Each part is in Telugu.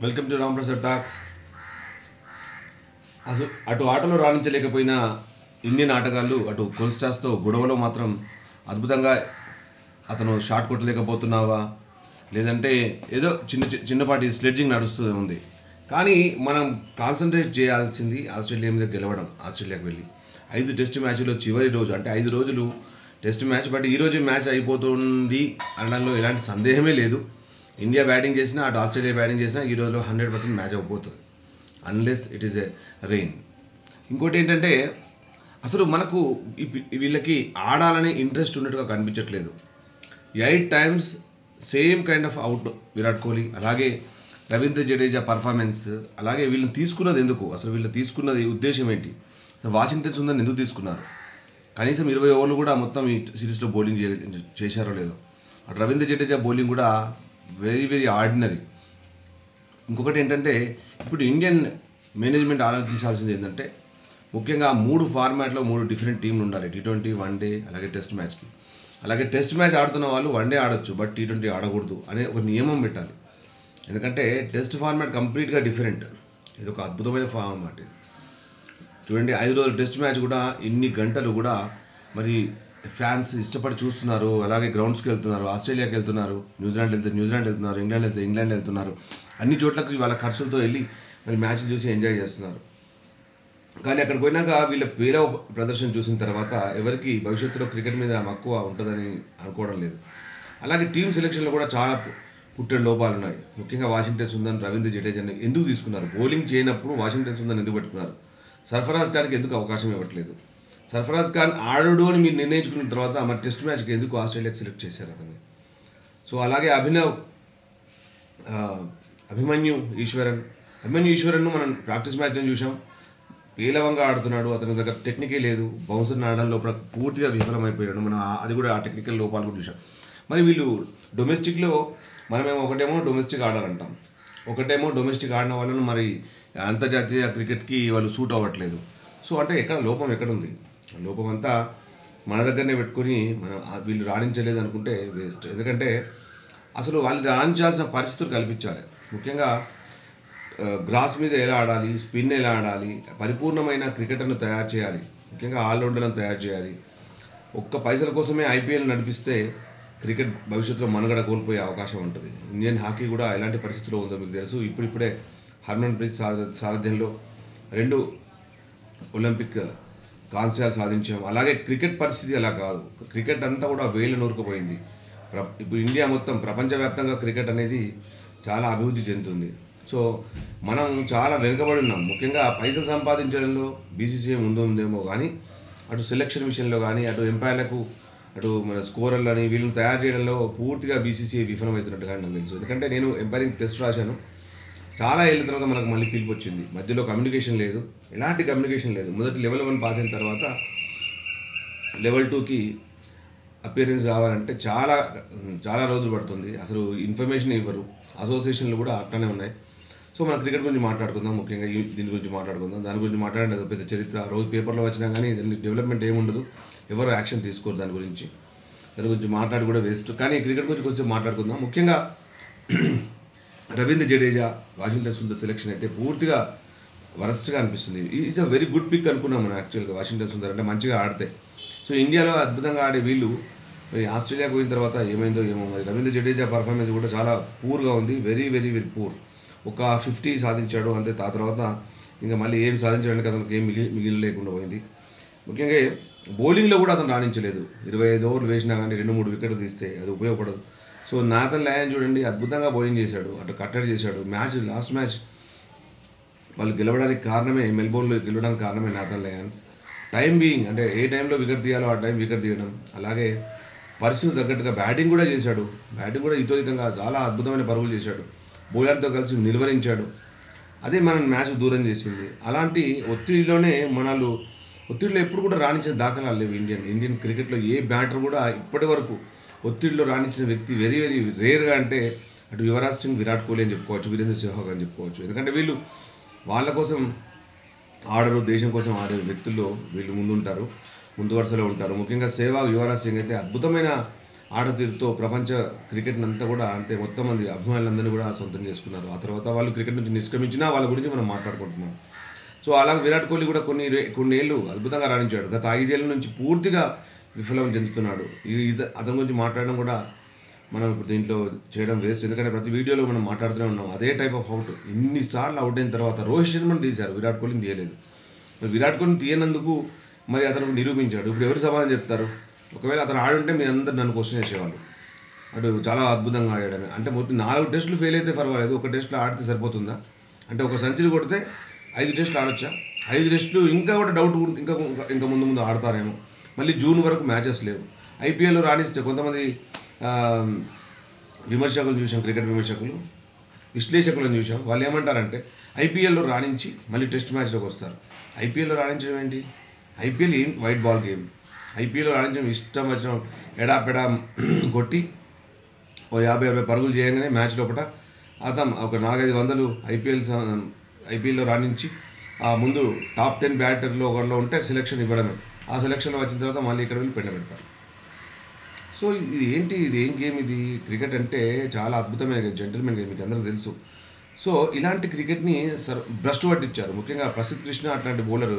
Welcome to Ram Prasad talks. అసలు అటు ఆటలో రాణించలేకపోయిన ఇండియన్ ఆటగాళ్ళు అటు కొల్స్టార్స్తో గొడవలో మాత్రం అద్భుతంగా అతను షాట్ కొట్టలేకపోతున్నావా లేదంటే ఏదో చిన్నపాటి స్లెడ్జింగ్ నడుస్తూ ఉంది. కానీ మనం కాన్సన్ట్రేట్ చేయాల్సింది ఆస్ట్రేలియా మీద గెలవడం. ఆస్ట్రేలియాకి వెళ్ళి 5 టెస్ట్ మ్యాచ్లో చివరి రోజు అంటే 5 రోజులు టెస్ట్ మ్యాచ్, బట్ ఈరోజు మ్యాచ్ అయిపోతుంది అనడంలో ఎలాంటి సందేహమే లేదు. ఇండియా బ్యాటింగ్ చేసినా అటు ఆస్ట్రేలియా బ్యాటింగ్ చేసినా ఈ రోజులో 100% మ్యాచ్ అయిపోతుంది unless it is a rain. ఇంకోటి ఏంటంటే అసలు మనకు వీళ్ళకి ఆడాలనే ఇంట్రెస్ట్ ఉన్నట్టుగా కనిపించట్లేదు. 8 times same kind of out Virat Kohli, అలాగే రవీంద్ర జడేజా పర్ఫార్మెన్స్, అలాగే వీళ్ళని తీసుకున్నది ఎందుకు, అసలు వీళ్ళు తీసుకున్నది ఉద్దేశం ఏంటి, వాషింగ్టన్ సుందర్ని ఎందుకు తీసుకున్నారు, కనీసం 20 ఓవర్లు కూడా మొత్తం ఈ సిరీస్లో బౌలింగ్ చేశారో లేదో. అటు రవీంద్ర జడేజా బౌలింగ్ కూడా వెరీ వెరీ ఆర్డినరీ. ఇంకొకటి ఏంటంటే ఇప్పుడు ఇండియన్ మేనేజ్మెంట్ ఆలోచించాల్సింది ఏంటంటే ముఖ్యంగా 3 ఫార్మాట్లో 3 డిఫరెంట్ టీంలు ఉండాలి. T20, వన్డే, అలాగే టెస్ట్ మ్యాచ్కి. అలాగే టెస్ట్ మ్యాచ్ ఆడుతున్న వాళ్ళు వన్డే ఆడొచ్చు, బట్ T20 ఆడకూడదు అనే ఒక నియమం పెట్టాలి. ఎందుకంటే టెస్ట్ ఫార్మాట్ కంప్లీట్గా డిఫరెంట్. ఇది ఒక అద్భుతమైన ఫార్మాట్. ఇది చూడండి, 5 రోజుల టెస్ట్ మ్యాచ్ కూడా ఇన్ని గంటలు కూడా మరి ఫ్యాన్స్ ఇష్టపడి చూస్తున్నారు. అలాగే గ్రౌండ్స్కి వెళ్తున్నారు, ఆస్ట్రేలియాకి వెళ్తున్నారు, న్యూజిలాండ్ వెళ్తున్నారు, ఇంగ్లాండ్ వెళ్తున్నారు. అన్ని చోట్లకి వాళ్ళ ఖర్చులతో వెళ్ళి మరి మ్యాచ్ చూసి ఎంజాయ్ చేస్తున్నారు. కానీ అక్కడికి పోయినాక వీళ్ళ పేలవ ప్రదర్శన చూసిన తర్వాత ఎవరికి భవిష్యత్తులో క్రికెట్ మీద మక్కువ ఉంటుందని అనుకోవడం లేదు. అలాగే టీం సెలెక్షన్లో కూడా చాలా పుట్టే లోపాలు ఉన్నాయి. ముఖ్యంగా వాషింగ్టన్ సుందర్, రవీంద్ర జడేజాని ఎందుకు తీసుకున్నారు? బౌలింగ్ చేయనప్పుడు వాషింగ్టన్ సుందర్ ఎందుకు పెట్టుకున్నారు? సర్ఫరాజ్ ఖాన్కి ఎందుకు అవకాశం ఇవ్వట్లేదు? సర్ఫరాజ్ ఖాన్ ఆడడు అని మీరు నిర్ణయించుకున్న తర్వాత మరి టెస్ట్ మ్యాచ్కి ఎందుకు ఆస్ట్రేలియాకి సెలెక్ట్ చేశారు అతన్ని? సో అలాగే అభిమన్యు ఈశ్వరన్ను మనం ప్రాక్టీస్ మ్యాచ్లో చూసాం. పేలవంగా ఆడుతున్నాడు, అతని దగ్గర టెక్నికే లేదు, బౌన్సర్ని ఆడడం లోపల పూర్తిగా విఫలమైపోయాడు. మనం అది కూడా ఆ టెక్నికల్ లోపాలు కూడా చూసాం. మరి వీళ్ళు డొమెస్టిక్లో మనమేమో ఒకటేమో డొమెస్టిక్ ఆడాలంటాం, ఒకటేమో డొమెస్టిక్ ఆడిన వాళ్ళను మరి అంతర్జాతీయ క్రికెట్కి వాళ్ళు సూట్ అవ్వట్లేదు. సో అంటే లోపం ఎక్కడుంది? లోపం అంతా మన దగ్గరనే పెట్టుకొని మనం వీళ్ళు రాణించలేదు అనుకుంటే వేస్ట్. ఎందుకంటే అసలు వాళ్ళు రాణించాల్సిన పరిస్థితులు కల్పించాలి. ముఖ్యంగా గ్రాస్ మీద ఎలా ఆడాలి, స్పిన్ ఎలా ఆడాలి, పరిపూర్ణమైన క్రికెటర్ను తయారు చేయాలి, ముఖ్యంగా ఆల్రౌండర్లను తయారు చేయాలి. ఒక్క పైసల కోసమే ఐపీఎల్ నడిపిస్తే క్రికెట్ భవిష్యత్తులో మనుగడ కోల్పోయే అవకాశం ఉంటుంది. ఇండియన్ హాకీ కూడా ఎలాంటి పరిస్థితుల్లో ఉందో మీకు తెలుసు. ఇప్పుడిప్పుడే హర్మన్ప్రీత్ సారథ్యంలో 2 ఒలింపిక్ కాంస్యాలు సాధించాం. అలాగే క్రికెట్ పరిస్థితి అలా కాదు. క్రికెట్ అంతా కూడా వేలు నూరుకుపోయింది. ఇప్పుడు ఇండియా మొత్తం ప్రపంచవ్యాప్తంగా క్రికెట్ అనేది చాలా అభివృద్ధి చెందుతుంది. సో మనం చాలా వెనుకబడి ఉన్నాం. ముఖ్యంగా పైసలు సంపాదించడంలో బీసీసీఐ ముందు ఉందేమో కానీ అటు సెలక్షన్ విషయంలో కానీ, అటు ఎంపైర్లకు, అటు మన స్కోరర్లని వీళ్ళని తయారు చేయడంలో పూర్తిగా బీసీసీఐ విఫలమవుతున్నట్టుగా నాకు తెలుసు. ఎందుకంటే నేను ఎంపైరింగ్ టెస్ట్ రాశాను. చాలా ఏళ్ళ తర్వాత మనకు మళ్ళీ పిలుపు వచ్చింది. మధ్యలో కమ్యూనికేషన్ లేదు, ఎలాంటి కమ్యూనికేషన్ లేదు. మొదటి లెవెల్ 1 పాస్ అయిన తర్వాత లెవెల్ 2కి అపియరెన్స్ కావాలంటే చాలా రోజులు పడుతుంది. అసలు ఇన్ఫర్మేషన్ ఇవ్వరు. అసోసియేషన్లు కూడా అట్లనే ఉన్నాయి. సో మనం క్రికెట్ గురించి మాట్లాడుకుందాం. ముఖ్యంగా దీని గురించి మాట్లాడుకుందాం. దాని గురించి మాట్లాడండి, అది పెద్ద చరిత్ర. రోజు పేపర్లో వచ్చినా కానీ డెవలప్మెంట్ ఏముండదు, ఎవరు యాక్షన్ తీసుకోరు దాని గురించి మాట్లాడి కూడా వేస్ట్. కానీ క్రికెట్ గురించి కొంచెం మాట్లాడుకుందాం. ముఖ్యంగా రవీంద్ర జడేజా, వాషింగ్టన్ సుందర్ సెలెక్షన్ అయితే పూర్తిగా వరస్ట్గా అనిపిస్తుంది. Is a very good pick అనుకున్నాం మనం యాక్చువల్గా. వాషింగ్టన్ సుందర్ అంటే మంచిగా ఆడితే. సో ఇండియాలో అద్భుతంగా ఆడే వీళ్ళు మరి ఆస్ట్రేలియాకి పోయిన తర్వాత ఏమైందో ఏమో. మరి రవీంద్ర జడేజా పర్ఫార్మెన్స్ కూడా చాలా పూర్గా ఉంది, వెరీ వెరీ వెరీ పూర్. ఒక 50 సాధించాడు అంతే. ఆ తర్వాత ఇంకా మళ్ళీ ఏం సాధించడానికి అతనికి ఏం మిగిలిలేకుండా పోయింది. ముఖ్యంగా బౌలింగ్లో కూడా అతను రాణించలేదు. 25 ఓవర్లు వేసినా కానీ 2-3 వికెట్లు తీస్తే అది ఉపయోగపడదు. సో నాథన్ లయన్ చూడండి, అద్భుతంగా బౌలింగ్ చేశాడు, అటు కట్టడి చేశాడు. లాస్ట్ మ్యాచ్ వాళ్ళు గెలవడానికి కారణమే, మెల్బోర్న్లో గెలవడానికి కారణమే నాథన్ లయన్. టైం బీయింగ్ అంటే ఏ టైంలో వికెట్ తీయాలో ఆ టైం వికెట్ తీయడం, అలాగే పరిస్థితి తగ్గట్టుగా బ్యాటింగ్ కూడా చేశాడు. బ్యాటింగ్ కూడా ఇతోధికంగా చాలా అద్భుతమైన పరుగులు చేశాడు. బౌలర్తో కలిసి నిలువరించాడు. అదే మనం మ్యాచ్ దూరం చేసింది. అలాంటి ఒత్తిడిలో ఎప్పుడు కూడా రాణించిన దాఖలాలు లేవు. ఇండియన్ క్రికెట్లో ఏ బ్యాటర్ కూడా ఇప్పటి వరకు ఒత్తిడిలో రాణించిన వ్యక్తి వెరీ వెరీ రేర్గా అంటే అటు యువరాజ్ సింగ్, విరాట్ కోహ్లీ అని చెప్పుకోవచ్చు, వీరేంద్ర సెహ్వాగ్ అని చెప్పుకోవచ్చు. ఎందుకంటే వీళ్ళు వాళ్ళ కోసం ఆడరు, దేశం కోసం ఆడే వ్యక్తుల్లో వీళ్ళు ముందు వరుసలో ఉంటారు. ముఖ్యంగా సెహ్వాగ్, యువరాజ్ సింగ్ అయితే అద్భుతమైన ఆడతీరుతో ప్రపంచ క్రికెట్ని అంతా కూడా అంటే మొత్తం మంది అభిమానులందరినీ కూడా సొంతం చేసుకున్నారు. ఆ తర్వాత వాళ్ళు క్రికెట్ నుంచి నిష్క్రమించినా వాళ్ళ గురించి మనం మాట్లాడుకుంటున్నాం. సో అలాగే విరాట్ కోహ్లీ కూడా కొన్ని ఏళ్ళు అద్భుతంగా రాణించాడు. గత 5 ఏళ్ళ నుంచి పూర్తిగా విఫలం చెందుతున్నాడు. అతని గురించి మాట్లాడడం కూడా మనం ఇప్పుడు దీంట్లో చేయడం వేస్ట్. ఎందుకంటే ప్రతి వీడియోలో మనం మాట్లాడుతూనే ఉన్నాం అదే టైప్ ఆఫ్ అవుట్. ఇన్నిసార్లు అవుట్ అయిన తర్వాత రోహిత్ శర్మని తీశారు, విరాట్ కోహ్లీని తీయలేదు. మరి విరాట్ కోహ్లీని తీయనందుకు మరి అతను నిరూపించాడు. ఇప్పుడు ఎవరు సమాధానం చెప్తారు? ఒకవేళ అతను ఆడుంటే మీ అందరు నన్ను క్వశ్చన్ చేసేవాళ్ళు, అటు చాలా అద్భుతంగా ఆడాడని. అంటే మొత్తం 4 టెస్టులు ఫెయిల్ అయితే పర్వాలేదు, ఒక టెస్టులో ఆడితే సరిపోతుందా? అంటే ఒక సెంచరీ కొడితే 5 టెస్టులు ఆడొచ్చా? 5 టెస్టులు ఇంకా కూడా డౌట్, ఇంకా ముందు ఆడతారేమో. మళ్ళీ జూన్ వరకు మ్యాచెస్ లేవు. ఐపీఎల్లో రాణిస్తే కొంతమంది విమర్శకులు చూసాం, క్రికెట్ విశ్లేషకులను చూసాం. వాళ్ళు ఏమంటారంటే ఐపీఎల్లో రాణించి మళ్ళీ టెస్ట్ మ్యాచ్లోకి వస్తారు. ఐపీఎల్లో రాణించడం ఏంటి? ఐపీఎల్ ఏం వైట్ బాల్ గేమ్. ఐపీఎల్లో రాణించడం ఇష్టం వచ్చిన ఎడాపెడా కొట్టి ఓ 50-60 పరుగులు చేయగానే మ్యాచ్ లోపల అతను ఒక 400-500 ఐపీఎల్లో రాణించి ఆ ముందు టాప్ 10 బ్యాటర్లో ఒకరిలో ఉంటే సెలెక్షన్ ఇవ్వడమే. ఆ సెలక్షన్లో వచ్చిన తర్వాత మళ్ళీ ఇక్కడ వెళ్ళి పెడతారు. సో ఇది ఏంటి? ఇది ఏం గేమ్ ఇది? క్రికెట్ అంటే చాలా అద్భుతమైన గేమ్, జెంటిల్మెన్ గేమ్, మీకు అందరికీ తెలుసు. సో ఇలాంటి క్రికెట్ని భ్రష్టు పట్టించారు. ముఖ్యంగా ప్రసిద్ధ్ కృష్ణ అట్లాంటి bowler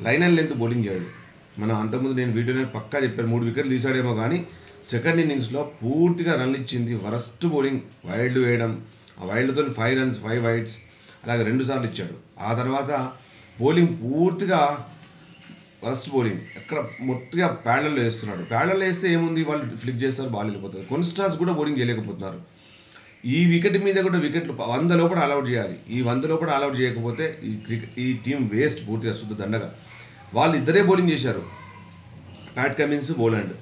line and length bowling చేయడు. మన అంతకుముందు నేను వీడియోలో పక్కా చెప్పాను, 3 వికెట్లు తీసాడేమో కానీ సెకండ్ ఇన్నింగ్స్లో పూర్తిగా రన్లు ఇచ్చింది. వరస్ట్ బౌలింగ్, వైల్డ్ వేయడం, ఆ వైల్డ్తో 5 runs 5 wides అలాగే 2 సార్లు ఇచ్చాడు. ఆ తర్వాత బౌలింగ్ పూర్తిగా వరస్ట్ బౌలింగ్, ఎక్కడ మొత్తిగా ప్యాడల్లో వేస్తున్నాడు. ప్యాడల్లో వేస్తే ఏముంది, వాళ్ళు ఫ్లిక్ చేస్తారు, బాల్ వెళ్ళిపోతుంది. కొన్స్టాస్ కూడా బౌలింగ్ చేయలేకపోతున్నారు. ఈ వికెట్ మీద కూడా వికెట్లు 100 లోపల అలౌట్ చేయాలి. ఈ 100 లోపల అలౌట్ చేయకపోతే ఈ టీం వేస్ట్, పూర్తిగా శుద్ధ దండగా. వాళ్ళు ఇద్దరే బౌలింగ్ చేశారు, ప్యాట్ కమిన్స్, బోలాండ్.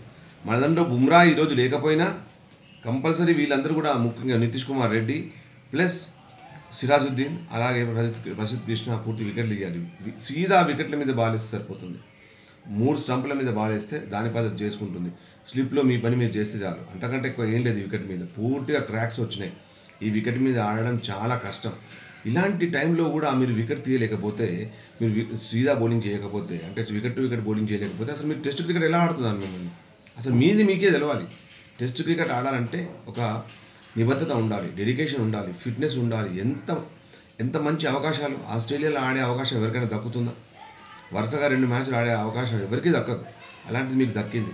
మన దాంట్లో బుమ్రా ఈరోజు లేకపోయినా కంపల్సరీ వీళ్ళందరూ కూడా, ముఖ్యంగా నితీష్ కుమార్ రెడ్డి ప్లస్ సిరాజుద్దీన్ అలాగే ప్రసిద్ధ్ కృష్ణ పూర్తి వికెట్లు ఇవ్వాలి. సీదా వికెట్ల మీద బాల్ వేస్తే సరిపోతుంది. 3 స్టంపుల మీద బాల్ వేస్తే దాని పద్ధతి చేసుకుంటుంది. స్లిప్లో మీ పని మీరు చేస్తే చాలు, అంతకంటే ఎక్కువ ఏం లేదు. వికెట్ మీద పూర్తిగా క్రాక్స్ వచ్చినాయి. ఈ వికెట్ మీద ఆడడం చాలా కష్టం. ఇలాంటి టైంలో కూడా మీరు వికెట్ తీయలేకపోతే, మీరు సీదా బౌలింగ్ చేయకపోతే, అంటే వికెట్ టు వికెట్ బౌలింగ్ చేయలేకపోతే అసలు మీరు టెస్ట్ క్రికెట్ ఎలా ఆడుతుందని మిమ్మల్ని అసలు మీకే తెలవాలి. టెస్ట్ క్రికెట్ ఆడాలంటే ఒక నిబద్ధత ఉండాలి, డెడికేషన్ ఉండాలి, ఫిట్నెస్ ఉండాలి. ఎంత మంచి అవకాశాలు. ఆస్ట్రేలియాలో ఆడే అవకాశం ఎవరికైనా దక్కుతుందా? వరుసగా 2 మ్యాచ్లు ఆడే అవకాశం ఎవరికీ దక్కదు. అలాంటిది మీకు దక్కింది.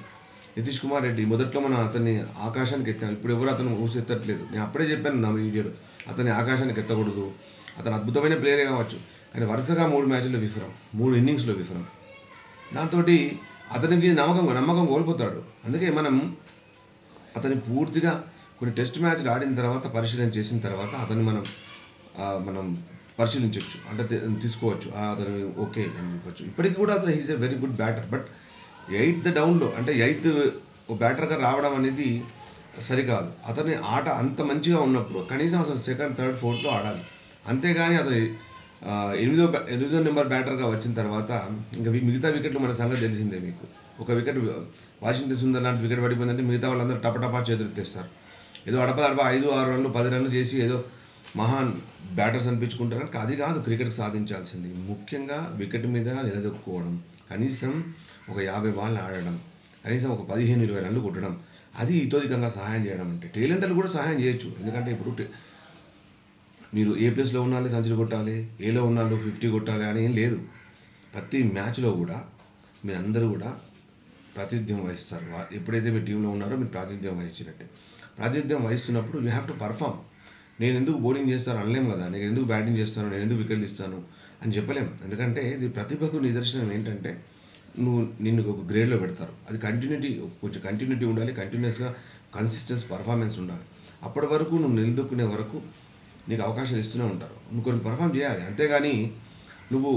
నితీష్ కుమార్ రెడ్డి మొదట్లో మనం అతన్ని ఆకాశానికి ఎత్తాం, ఇప్పుడు ఎవరు అతను ఊసెత్తట్లేదు. నేను అప్పుడే చెప్పాను నా వీడియోలో, అతన్ని ఆకాశానికి ఎత్తకూడదు. అతను అద్భుతమైన ప్లేయరే కావచ్చు, కానీ వరుసగా 3 మ్యాచ్ల్లో విఫలం, 3 ఇన్నింగ్స్లో విఫలం. దాంతో అతనికి నమ్మకం కోల్పోతాడు. అందుకే మనం అతని పూర్తిగా కొన్ని టెస్ట్ మ్యాచ్లు ఆడిన తర్వాత పరిశీలన చేసిన తర్వాత అతన్ని మనం పరిశీలించవచ్చు, అంటే తీసుకోవచ్చు. అతను ఓకే అని చెప్పచ్చు. ఇప్పటికీ కూడా అతను is a very good batter. But 8th డౌన్లో, అంటే 8th బ్యాటర్గా రావడం అనేది సరికాదు. అతని ఆట అంత మంచిగా ఉన్నప్పుడు కనీసం అసలు 2nd, 3rd, 4thలో ఆడాలి. అంతేగాని అతను 8వ నెంబర్ బ్యాటర్గా వచ్చిన తర్వాత ఇంకా మిగతా వికెట్లు మన సంగతి తెలిసిందే మీకు. ఒక వికెట్ వాషింగ్టన్ సుందర్ లాంటి వికెట్ పడిపోయిందంటే మిగతా వాళ్ళందరూ టపటపా చేతులెత్తేస్తారు. ఏదో అడప 5-6 రన్లు 10 రన్లు చేసి ఏదో మహాన్ బ్యాటర్స్ అనిపించుకుంటారు. కానీ అది కాదు క్రికెట్కి సాధించాల్సింది. ముఖ్యంగా వికెట్ మీద నిలదొక్కుకోవడం, కనీసం ఒక 50 బాల్ ఆడడం, కనీసం ఒక 15-20 రన్లు కొట్టడం, అది ఇతోధికంగా సహాయం చేయడం. అంటే టేలెంటర్లు కూడా సహాయం చేయొచ్చు. ఎందుకంటే ఇప్పుడు మీరు ఏ ప్లేస్లో ఉన్నాళ్ళు సెంచరీ కొట్టాలి, ఏలో ఉన్నాళ్ళు 50 కొట్టాలి అని ఏం లేదు. ప్రతి మ్యాచ్లో కూడా మీరందరూ కూడా ప్రాతినిధ్యం వహిస్తారు. ఎప్పుడైతే మీ టీంలో ఉన్నారో మీరు ప్రాతినిధ్యం వహించినట్టే. ప్రాతినిధ్యం వహిస్తున్నప్పుడు యూ హ్యావ్ టు పర్ఫామ్. నేను ఎందుకు బౌలింగ్ చేస్తాను అనలేం కదా, నేను ఎందుకు బ్యాటింగ్ చేస్తాను, నేను ఎందుకు వికెట్లు ఇస్తాను అని చెప్పలేం. ఎందుకంటే ఇది ప్రతిభకు నిదర్శనం ఏంటంటే నిన్ను ఒక గ్రేడ్లో పెడతారు. అది కొంచెం కంటిన్యూటీ ఉండాలి, కంటిన్యూస్గా కన్సిస్టెన్స్ పర్ఫార్మెన్స్ ఉండాలి. అప్పటి వరకు నువ్వు నిలదొక్కునే వరకు నీకు అవకాశాలు ఇస్తూనే ఉంటారు. నువ్వు కొన్ని పర్ఫామ్ చేయాలి. అంతేగాని నువ్వు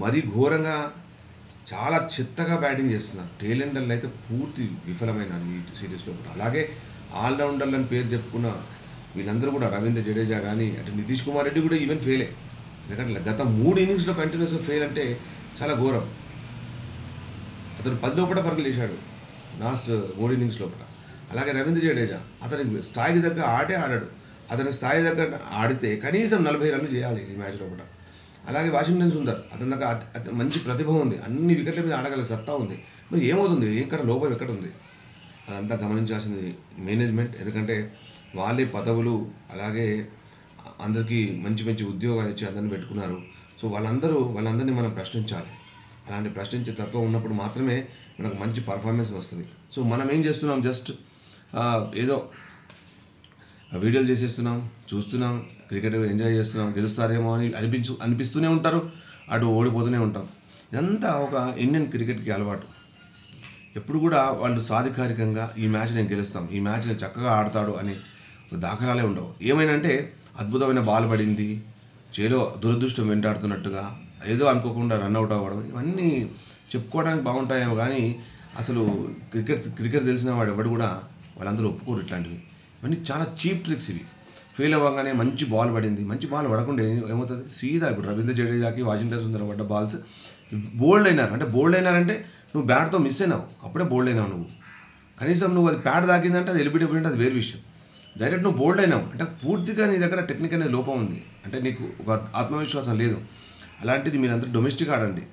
మరీ ఘోరంగా చాలా చెత్తగా బ్యాటింగ్ చేస్తున్నారు. టేలెంటర్లు అయితే పూర్తి విఫలమైనారు ఈ సిరీస్లో కూడా. అలాగే ఆల్రౌండర్లు అని పేరు చెప్పుకున్న వీళ్ళందరూ కూడా, రవీంద్ర జడేజా కానీ అటు నితీష్ కుమార్ రెడ్డి కూడా ఈవెన్ ఫెయిలే. ఎందుకంటే గత 3 ఇన్నింగ్స్లో కంటిన్యూస్గా ఫెయిల్ అంటే చాలా ఘోరం. అతను 10 లోపల పరుగులు వేశాడు లాస్ట్ 3 ఇన్నింగ్స్ లోపల. అలాగే రవీంద్ర జడేజా అతనికి స్థాయికి దగ్గర ఆటే ఆడాడు. అతని స్థాయి దగ్గర ఆడితే కనీసం 40 రన్లు చేయాలి ఈ మ్యాచ్ లోపల. అలాగే వాషింగ్టన్ సుందర్, అతని దగ్గర మంచి ప్రతిభ ఉంది, అన్ని వికెట్ల మీద ఆడగల సత్తా ఉంది. మరి ఏమవుతుంది, లోపం ఎక్కడ ఉంది? అదంతా గమనించాల్సింది మేనేజ్మెంట్. ఎందుకంటే వాళ్ళే పదవులు అలాగే అందరికీ మంచి మంచి ఉద్యోగాలు ఇచ్చి అందరిని పెట్టుకున్నారు. సో వాళ్ళందరినీ మనం ప్రశ్నించాలి. అలాంటి ప్రశ్నించే తత్వం ఉన్నప్పుడు మాత్రమే మనకు మంచి పర్ఫార్మెన్స్ వస్తుంది. సో మనం ఏం చేస్తున్నాం, జస్ట్ ఏదో వీడియోలు చేసేస్తున్నాం, చూస్తున్నాం, క్రికెట్ ఎంజాయ్ చేస్తున్నాం, గెలుస్తారేమో అని అనిపిస్తూనే ఉంటారు, అటు ఓడిపోతూనే ఉంటాం. ఇదంతా ఒక ఇండియన్ క్రికెట్కి అలవాటు. ఎప్పుడు కూడా వాళ్ళు సాధికారికంగా ఈ మ్యాచ్ నేను గెలుస్తాం, ఈ మ్యాచ్ నేను చక్కగా ఆడతాడు అని దాఖలాలే ఉండవు. ఏమైనా అంటే అద్భుతమైన బాల్ పడింది, చేలో దురదృష్టం వెంటాడుతున్నట్టుగా ఏదో అనుకోకుండా రన్అట్ అవ్వడం, ఇవన్నీ చెప్పుకోవడానికి బాగుంటాయేమో కానీ అసలు క్రికెట్ తెలిసిన వాడు ఎవడు కూడా వాళ్ళందరూ ఒప్పుకోరు ఇట్లాంటివి. ఇవన్నీ చాలా చీప్ ట్రిక్స్ ఇవి. ఫెయిల్ అవ్వగానే మంచి బాల్ పడింది, మంచి బాల్ పడకుండా ఏమవుతుంది, సీదా ఇప్పుడు రవీంద్ర జడేజాకి వాషింగ్టన్ సుందర్ పడ్డ బాల్స్ బోల్డ్ అయినారంటే నువ్వు బ్యాట్తో మిస్ అయినావు, అప్పుడే బోల్డ్ అయినావు నువ్వు. కనీసం నువ్వు అది ప్యాడ్ తాకిందంటే అది ఎలిబిటబుల్, అది వేరు విషయం. డైరెక్ట్ నువ్వు బోల్డ్ అయినావు అంటే పూర్తిగా నీ దగ్గర టెక్నిక్ అనేది లోపం ఉంది, అంటే నీకు ఒక ఆత్మవిశ్వాసం లేదు. అలాంటిది మీరందరూ డొమెస్టిక్ ఆడండి.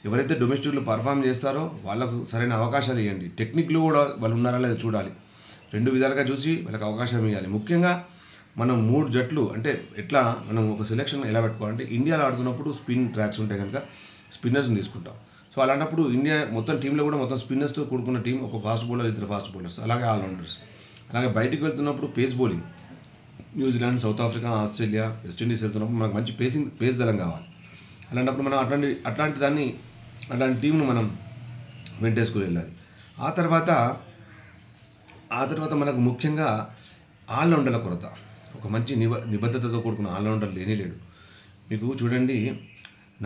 ఎవరైతే డొమెస్టిక్లో పర్ఫామ్ చేస్తారో వాళ్ళకు సరైన అవకాశాలు ఇవ్వండి. టెక్నిక్లో కూడా వాళ్ళు ఉన్నారా లేదా చూడాలి. రెండు విధాలుగా చూసి వాళ్ళకి అవకాశం ఇవ్వాలి. ముఖ్యంగా మనం 3 జట్లు అంటే ఎట్లా మనం ఒక సెలెక్షన్ ఎలా పెట్టుకోవాలంటే, ఇండియాలో ఆడుతున్నప్పుడు స్పిన్ ట్రాక్స్ ఉంటాయి కనుక స్పిన్నర్స్ని తీసుకుంటాం. సో అలాంటప్పుడు ఇండియా మొత్తం టీంలో కూడా మొత్తం స్పిన్నర్స్తో కూడుకున్న టీం, ఒక ఫాస్ట్ బౌలర్, 2 ఫాస్ట్ బౌలర్స్, అలాగే ఆల్రౌండర్స్. అలాగే బయటికి వెళ్తున్నప్పుడు pace bowling, New Zealand, south Africa, Australia, West Indies వెళ్తున్నప్పుడు మనకు మంచి పేస్ దళం కావాలి. అలాంటప్పుడు మనం అట్లాంటి టీంను మనం వెంటేసుకుని వెళ్ళాలి. ఆ తర్వాత మనకు ముఖ్యంగా ఆల్రౌండర్ల కొరత. ఒక మంచి నిబద్ధతతో కూడుకున్న ఆల్రౌండర్ లేడు. మీకు చూడండి,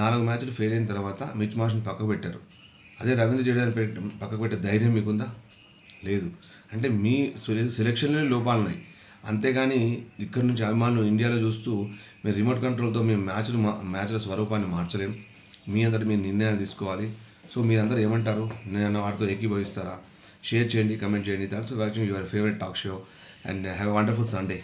4 మ్యాచ్లు ఫెయిల్ అయిన తర్వాత మిచ్ మార్ష్ని పక్కకు పెట్టారు. అదే రవీంద్ర జడేజాని పక్కకు పెట్టే ధైర్యం మీకుందా? లేదు. అంటే మీ సెలెక్షన్లోనే లోపాలు ఉన్నాయి. అంతేగాని ఇక్కడ నుంచి అభిమానులు ఇండియాలో చూస్తూ మీరు రిమోట్ కంట్రోల్తో మేము మ్యాచ్ల స్వరూపాన్ని మార్చలేం. మీ అందరూ మీరు నిర్ణయాలు తీసుకోవాలి. సో మీరందరూ ఏమంటారు? నేను వాటితో ఏకీభవిస్తారా? షేర్ చేయండి, కమెంట్ చేయండి. Thanks for watching your favourite talk show and have a wonderful Sunday.